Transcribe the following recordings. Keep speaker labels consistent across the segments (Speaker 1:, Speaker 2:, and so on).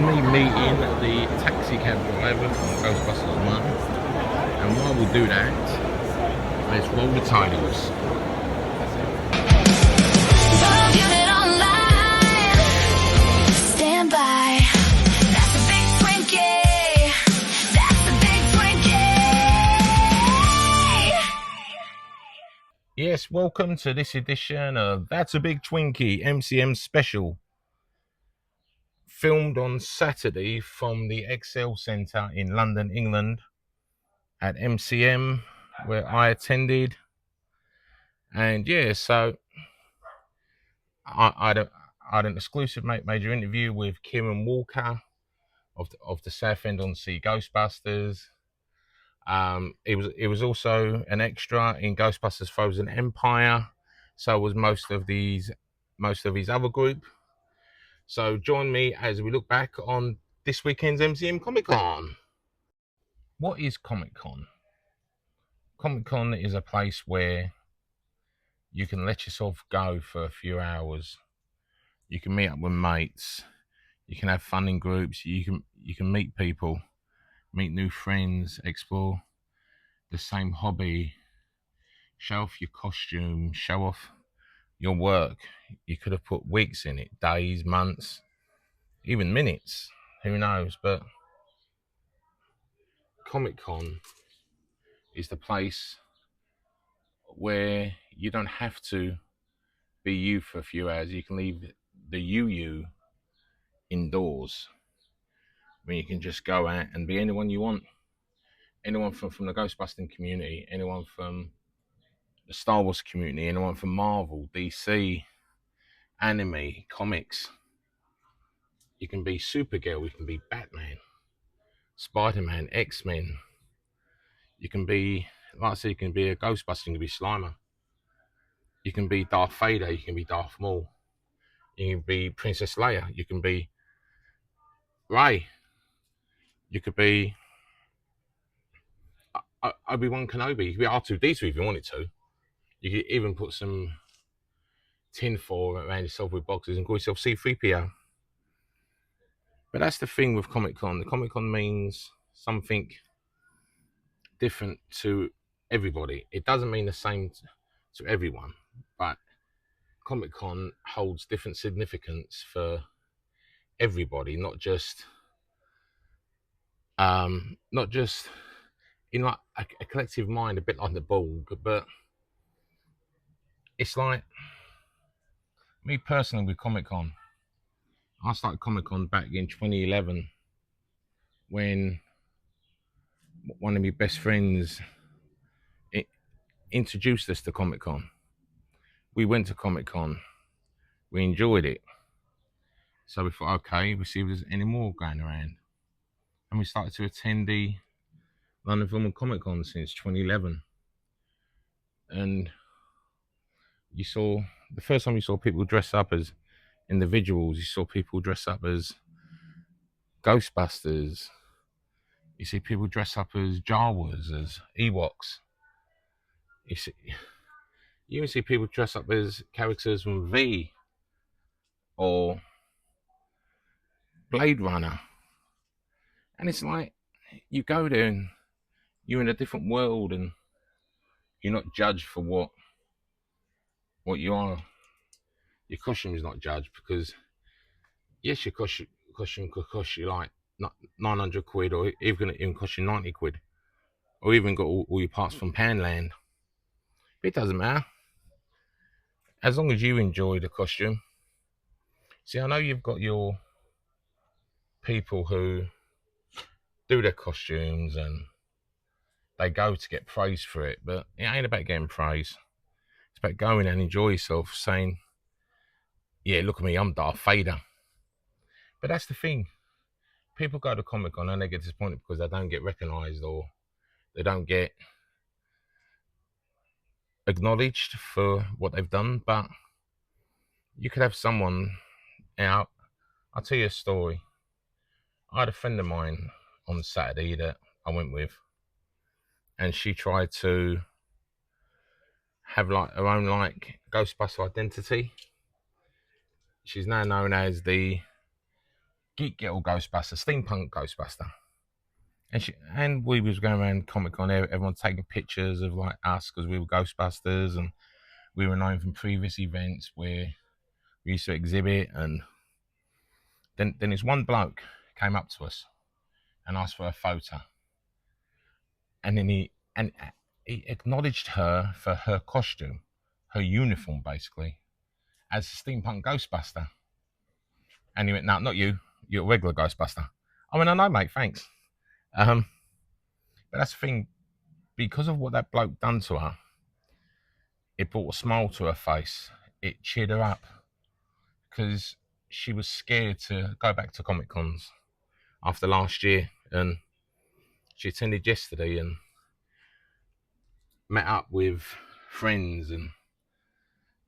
Speaker 1: me meeting the taxi cab driver from Ghostbusters 1. And while we do that, let's roll the titles.
Speaker 2: Stand by. That's a big Twinkie. That's a big Twinkie.
Speaker 1: Yes, welcome to this edition of That's a Big Twinkie MCM Special. Filmed on Saturday from the Excel Centre in London, England, at MCM, where I attended. And yeah, so I had an exclusive major interview with Kieran of the Southend-on-Sea Ghostbusters. It was also an extra in Ghostbusters Frozen Empire. So was most of his other group. So join me as we look back on this weekend's MCM Comic Con. What is Comic Con? Comic Con is a place where you can let yourself go for a few hours. You can meet up with mates. You can have fun in groups. You can meet people, meet new friends, explore the same hobby, show off your costume, show off your work. You could have put weeks in it, days, months, even minutes, who knows. But Comic Con is the place where you don't have to be you for a few hours. You can leave the you indoors, when you can just go out and be anyone you want. Anyone from the Ghostbusting community, anyone from the Star Wars community, anyone from Marvel, DC, anime, comics. You can be Supergirl, you can be Batman, Spider-Man, X-Men. You can be, like I said, you can be a Ghostbuster, you can be Slimer. You can be Darth Vader, you can be Darth Maul. You can be Princess Leia, you can be Rey. You could be Obi-Wan Kenobi, you could be R2-D2 if you wanted to. You could even put some tinfoil around yourself with boxes and call yourself C-3PO. But that's the thing with Comic Con. The Comic Con means something different to everybody. It doesn't mean the same to everyone, but Comic Con holds different significance for everybody, not just in like a collective mind, a bit like the Borg. But it's like me personally with Comic Con. I started Comic Con back in 2011 when one of my best friends introduced us to Comic Con. We went to Comic Con, we enjoyed it, so we thought, okay, we'll see if there's any more going around, and we started to attend the London Film and Comic Con since 2011. And the first time you saw people dress up as individuals, you saw people dress up as Ghostbusters, you see people dress up as Jawas, as Ewoks. You even see people dress up as characters from V or Blade Runner. And it's like, you go there and you're in a different world and you're not judged for what you are. Your costume is not judged, because yes, your costume could cost you like 900 quid, or even cost you 90 quid, or even got all your parts from Panland. But it doesn't matter, as long as you enjoy the costume. See, I know you've got your people who do their costumes and they go to get praise for it, but it ain't about getting praise. It's about going and enjoy yourself, saying, yeah, look at me, I'm Darth Vader. But that's the thing. People go to Comic Con and they get disappointed because they don't get recognised, or they don't get acknowledged for what they've done. But you could have someone out. I'll tell you a story. I had a friend of mine on Saturday that I went with, and she tried to have like her own like Ghostbuster identity. She's now known as the geek girl Ghostbuster, steampunk Ghostbuster. And we was going around Comic Con, everyone taking pictures of like us because we were Ghostbusters, and we were known from previous events where we used to exhibit. And then this one bloke came up to us and asked for a photo, and then he acknowledged her for her costume, her uniform basically, as a steampunk Ghostbuster. And he went, "No, not you. You're a regular Ghostbuster." I mean, I know, mate. Thanks. But that's the thing. Because of what that bloke done to her, it brought a smile to her face. It cheered her up because she was scared to go back to Comic Cons after last year, and she attended yesterday and met up with friends and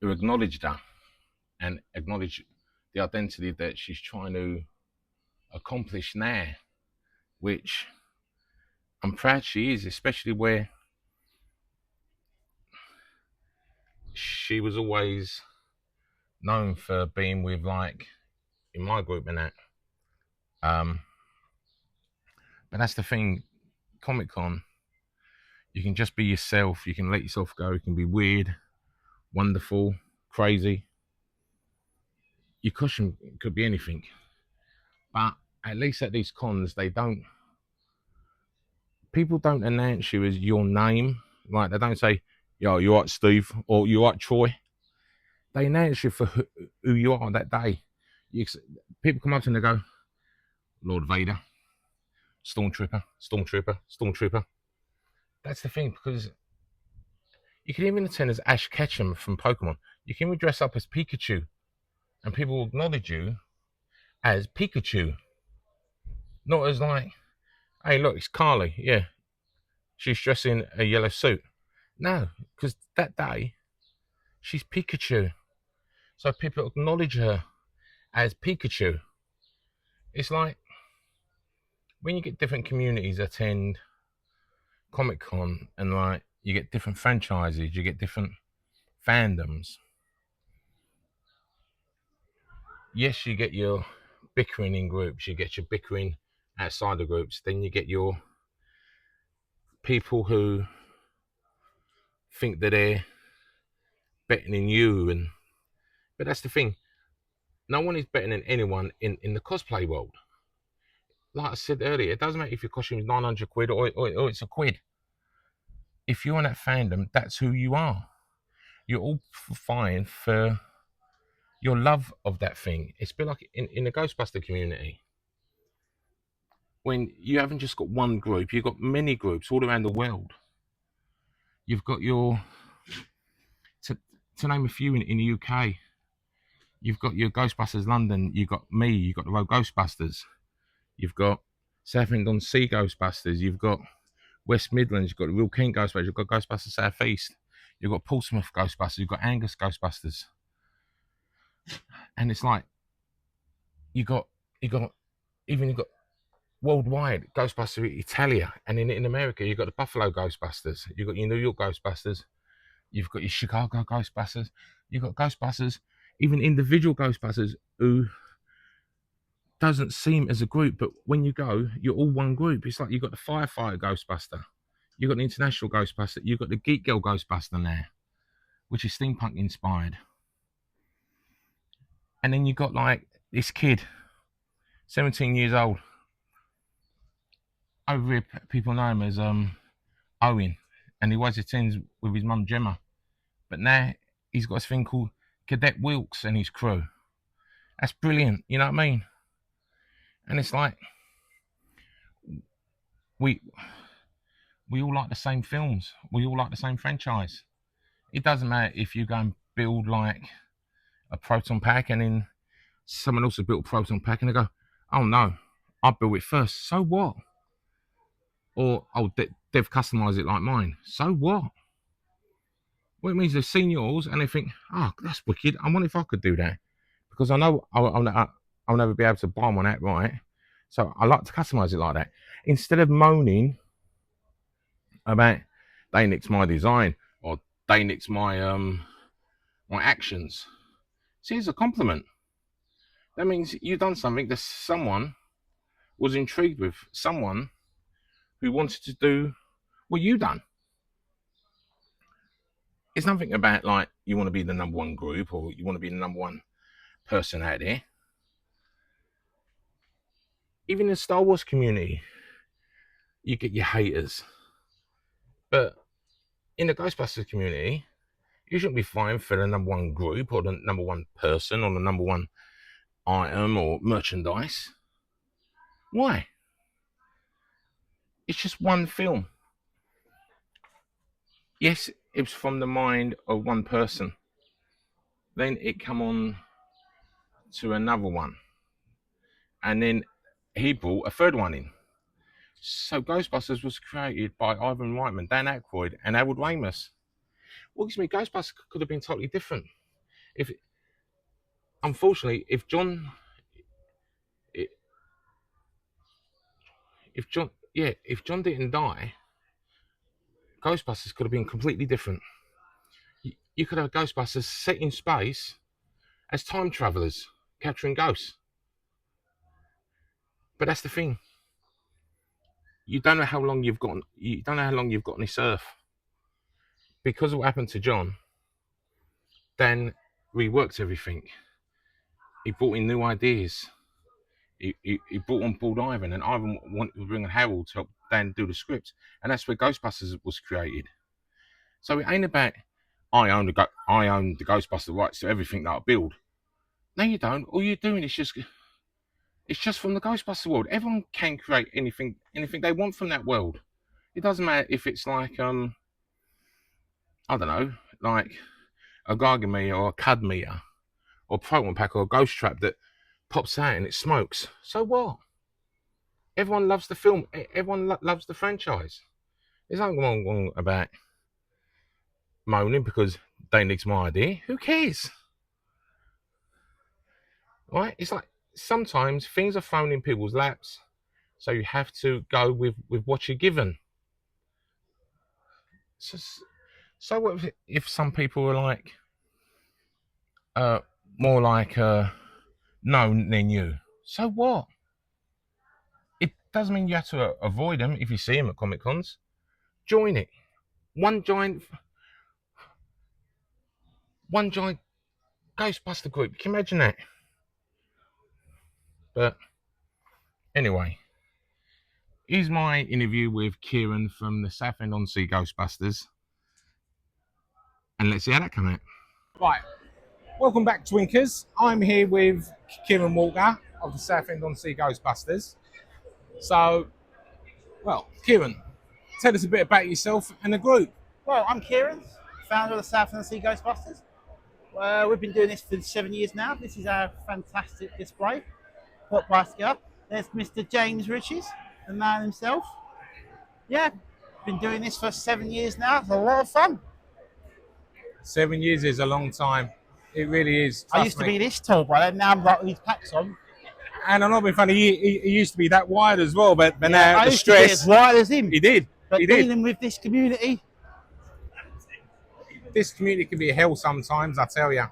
Speaker 1: who acknowledged her and acknowledged the identity that she's trying to accomplish now, which I'm proud she is, especially where she was always known for being with, like, in my group and that. But that's the thing, Comic Con, you can just be yourself, you can let yourself go, you can be weird, wonderful, crazy. Your costume could be anything. But at least at these cons, people don't announce you as your name. Like, they don't say, "Yo, you right, Steve," or "You right, Troy." They announce you for who you are that day. People come up to you and they go, "Lord Vader, Stormtrooper, Stormtrooper, Stormtrooper." That's the thing, because you can even attend as Ash Ketchum from Pokemon. You can even dress up as Pikachu, and people will acknowledge you as Pikachu, not as like, "Hey, look, it's Carly. Yeah, she's dressed in a yellow suit." No, because that day she's Pikachu, so people acknowledge her as Pikachu. It's like when you get different communities attend Comic Con, and like you get different franchises, you get different fandoms. Yes, you get your bickering in groups, you get your bickering outside the groups, then you get your people who think that they're better than you. But that's the thing, no one is better than anyone in the cosplay world. Like I said earlier, it doesn't matter if your costume is 900 quid or it's a quid. If you're in that fandom, that's who you are. You're all vying for your love of that thing. It's a bit like in the Ghostbuster community. When you haven't just got one group, you've got many groups all around the world. You've got to name a few in the UK, you've got your Ghostbusters London, you've got me, you've got the Road Ghostbusters, you've got Southend-on-Sea Ghostbusters, you've got West Midlands, you've got the Real Kent Ghostbusters, you've got Ghostbusters South East, you've got Portsmouth Ghostbusters, you've got Angus Ghostbusters. And it's like you got worldwide Ghostbusters Italia, and in America you've got the Buffalo Ghostbusters, you've got your New York Ghostbusters, you've got your Chicago Ghostbusters, you've got Ghostbusters, even individual Ghostbusters who doesn't seem as a group, but when you go, you're all one group. It's like you've got the Firefighter Ghostbuster, you've got the International Ghostbuster, you've got the Geek Girl Ghostbuster now, which is steampunk inspired. And then you've got like this kid, 17 years old. Over here, people know him as Owen, and he always attends with his mum Gemma. But now he's got this thing called Cadet Wilkes and his crew. That's brilliant, you know what I mean? And it's like we all like the same films, we all like the same franchise. It doesn't matter if you go and build like a proton pack and then someone else has built a proton pack and they go, "Oh no, I built it first." So what? Or, "Oh, they've customized it like mine." So what? Well, it means they've seen yours and they think, "Oh, that's wicked. I wonder if I could do that." Because I know I'll never be able to buy one outright. So I like to customize it like that. Instead of moaning about they nicked my design or they nicked my actions. See, it's a compliment. That means you've done something that someone was intrigued with, someone who wanted to do what you done. It's nothing about like you want to be the number one group or you want to be the number one person out there. Even in the Star Wars community, you get your haters. But in the Ghostbusters community, you shouldn't be fighting for the number one group or the number one person or the number one item or merchandise. Why? It's just one film. Yes, it was from the mind of one person. Then it come on to another one. And then he brought a third one in. So Ghostbusters was created by Ivan Reitman, Dan Aykroyd, and Harold Ramis. What gives me Ghostbusters could have been totally different. If unfortunately, if John didn't die, Ghostbusters could have been completely different. You could have Ghostbusters set in space as time travelers capturing ghosts. But that's the thing. You don't know how long you've got. You don't know how long you've got on this earth. Because of what happened to John, Dan reworked everything. He brought in new ideas. He brought on board Ivan, and Ivan wanted to bring in Harold to help Dan do the script, and that's where Ghostbusters was created. So it ain't about I own the Ghostbuster rights to everything that I build. No, you don't. All you're doing is just from the Ghostbuster world. Everyone can create anything they want from that world. It doesn't matter if it's like I don't know, like a Gargamel or a Cadmia or a Proton Pack or a Ghost Trap that pops out and it smokes. So what? Everyone loves the film. Everyone loves the franchise. There's nothing wrong about moaning because they nicked my idea. Who cares? Right? It's like sometimes things are thrown in people's laps, so you have to go with what you're given. So what if some people are like more like known than you? So what? It doesn't mean you have to avoid them if you see them at Comic Cons. Join it. One giant Ghostbuster group. Can you imagine that? But anyway, here's my interview with Kieran from the Southend-on-Sea Ghostbusters, and let's see how that comes out. Right, welcome back, Twinkers. I'm here with Kieran Walker of the Southend-on-Sea Ghostbusters. So, well, Kieran, tell us a bit about yourself and the group.
Speaker 3: Well, I'm Kieran, founder of the Southend-on-Sea Ghostbusters. We've been doing this for 7 years now. This is our fantastic display. Put price together. There's Mr. James Riches, the man himself. Yeah, been doing this for 7 years now. It's a lot of fun.
Speaker 1: 7 years is a long time. It really is.
Speaker 3: I used to be this tall, but now I'm like with these packs on.
Speaker 1: And I'm not being funny, he used to be that wide as well, but
Speaker 3: Yeah,
Speaker 1: now
Speaker 3: I
Speaker 1: the
Speaker 3: used to be
Speaker 1: stress.
Speaker 3: as wide as him.
Speaker 1: He did.
Speaker 3: But
Speaker 1: He did.
Speaker 3: dealing with this community,
Speaker 1: This community can be a hell sometimes, I tell you.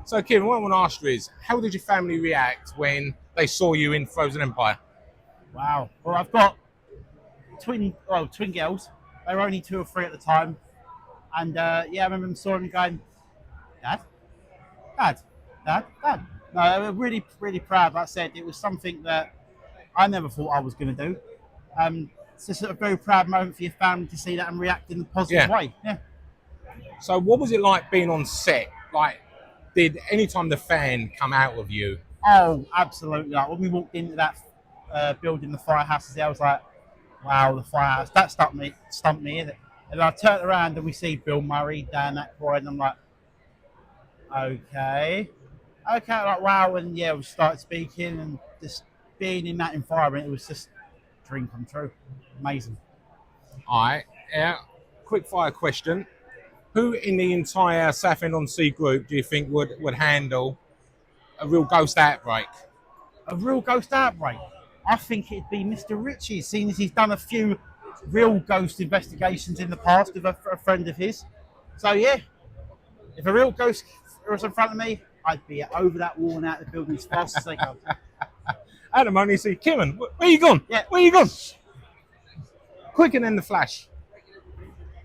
Speaker 1: So, Kieran, what I want to ask you is, how did your family react when they saw you in Frozen Empire?
Speaker 3: wow. Well, I've got twin girls. They were only 2 or 3 at the time. And yeah, I remember them saw them going, Dad. No, they were really, really proud. Like I said, it was something that I never thought I was going to do. It's just a very proud moment for your family to see that and react in a positive way. Yeah.
Speaker 1: So, what was it like being on set? Like, did anytime the fan come out of you?
Speaker 3: Oh, absolutely. Like when we walked into that building, the firehouse, I was like, wow, the firehouse. That stumped me, isn't it? And I turned around and we see Bill Murray, Dan Aykroyd, and I'm like, okay, like wow. And yeah, we started speaking and just being in that environment, it was just a dream come true. Amazing.
Speaker 1: All right. Yeah. Quick fire question. Who in the entire Southend-on-Sea group do you think would handle a real ghost outbreak?
Speaker 3: A real ghost outbreak? I think it'd be Mr. Riches, seeing as he's done a few real ghost investigations in the past with a friend of his. So yeah, if a real ghost was in front of me, I'd be over that wall and out of the building as fast as they go.
Speaker 1: At the moment, you see, Kieran, where you gone?
Speaker 3: Yeah.
Speaker 1: Where you gone? Quicker than the flash.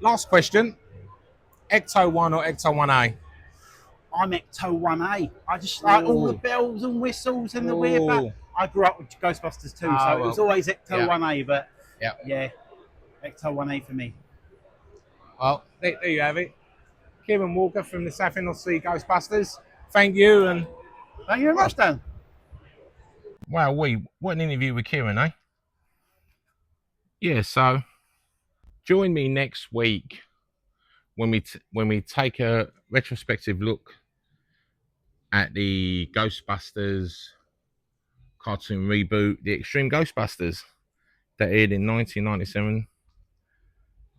Speaker 1: Last question. Ecto 1 or Ecto 1A?
Speaker 3: I'm Ecto 1A. I just like all the
Speaker 1: Ooh.
Speaker 3: bells and whistles and the weird back.
Speaker 1: Ooh.
Speaker 3: I grew up with Ghostbusters too,
Speaker 1: Oh,
Speaker 3: so it was
Speaker 1: well,
Speaker 3: always Ecto
Speaker 1: yeah.
Speaker 3: 1A, but
Speaker 1: Yeah.
Speaker 3: yeah, Ecto 1A for me.
Speaker 1: Well, there you have it. Kieran Walker from the South End Sea Ghostbusters. Thank you. And
Speaker 3: Thank you very much, Dan.
Speaker 1: wow, what an interview with Kieran, eh? Yeah, so join me next week when we take a retrospective look at the Ghostbusters cartoon reboot, The Extreme Ghostbusters, that aired in 1997.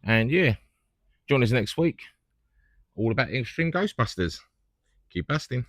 Speaker 1: And yeah, join us next week. All about the Extreme Ghostbusters. Keep busting.